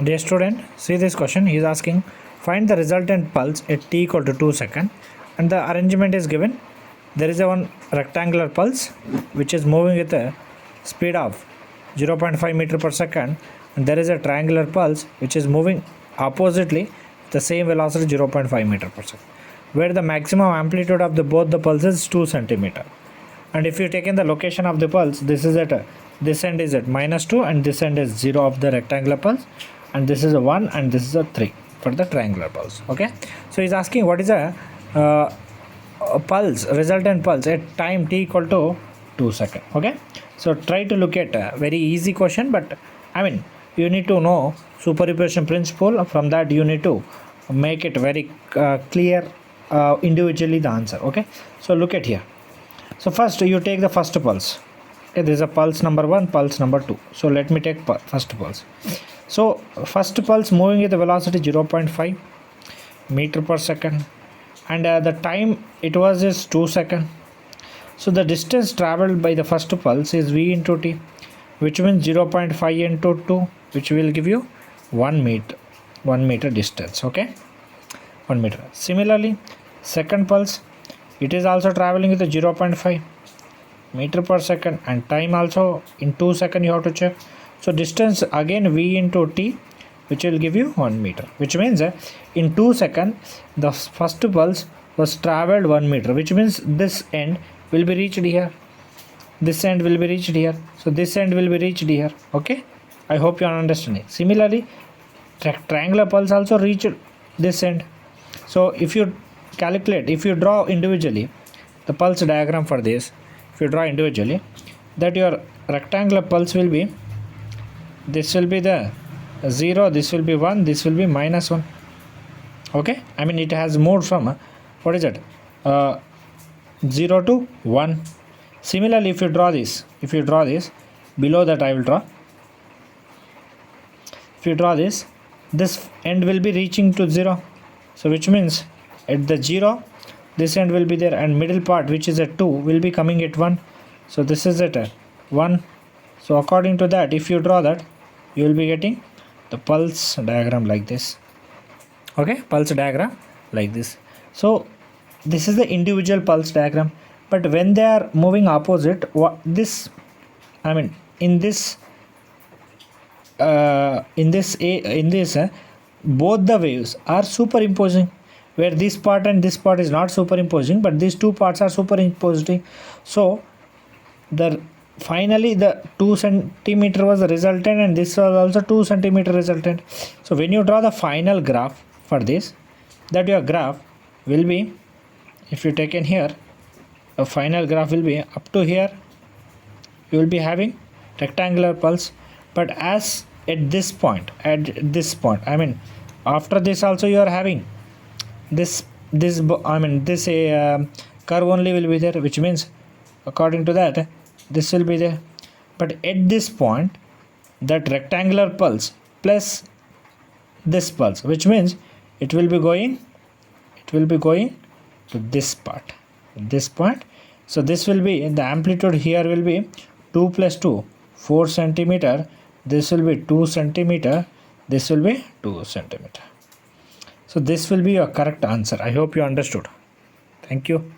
Dear student, see this question. He is asking, find the resultant pulse at t equal to 2 seconds, and the arrangement is given. There is a one rectangular pulse which is moving with a speed of 0.5 meter per second, and there is a triangular pulse which is moving oppositely with the same velocity 0.5 meter per second, where the maximum amplitude of the both the pulses is 2 centimeter. And if you take in the location of the pulse, this is at this end is at -2 and this end is 0 of the rectangular pulse, and this is a 1 and this is a 3 for the triangular pulse. Okay, so he's asking what is a pulse, resultant pulse at time t equal to 2 seconds. Okay, so try to look at a very easy question, but I mean you need to know superposition principle. From that you need to make it very clear individually the answer. Okay, so look at here. So first you take the first pulse. Okay, this is a pulse number 1, pulse number 2. So let me take first pulse. So first pulse moving with the velocity 0.5 meter per second, and the time it was is 2 seconds. So the distance traveled by the first pulse is v into t, which means 0.5 into 2, which will give you 1 meter distance. Okay, 1 meter. Similarly, second pulse, it is also traveling with a 0.5 meter per second, and time also in 2 seconds you have to check. So distance again v into t, which will give you 1 meter, which means in 2 seconds the first pulse was traveled 1 meter, which means this end will be reached here, this end will be reached here, so this end will be reached here. Okay, I hope you are understanding. Similarly, triangular pulse also reached this end. So if you calculate, if you draw individually the pulse diagram for this, if you draw individually, that your rectangular pulse will be, this will be the 0, this will be 1, this will be -1. Okay, I mean it has moved from what is it, 0 to 1. Similarly, if you draw this below that, I will draw, if you draw this end will be reaching to 0, so which means at the 0 this end will be there, and middle part which is at 2 will be coming at 1, so this is at 1. So according to that, if you draw that, you will be getting the pulse diagram like this. Okay, pulse diagram like this. So this is the individual pulse diagram, but when they are moving opposite, this, I mean in this both the waves are superimposing, where this part and this part is not superimposing, but these two parts are superimposing. So the finally the 2 centimeter was the resultant, and this was also 2 centimeter resultant. So when you draw the final graph for this, that your graph will be, if you take in here, a final graph will be up to here, you will be having rectangular pulse, but as at this point, I mean after this also you are having this curve only will be there, which means according to that this will be there. But at this point, that rectangular pulse plus this pulse, which means it will be going to this part, this point. So this will be, the amplitude here will be 2 plus 2, 4 centimeter, this will be 2 centimeter, this will be 2 centimeter. So this will be your correct answer. I hope you understood. Thank you.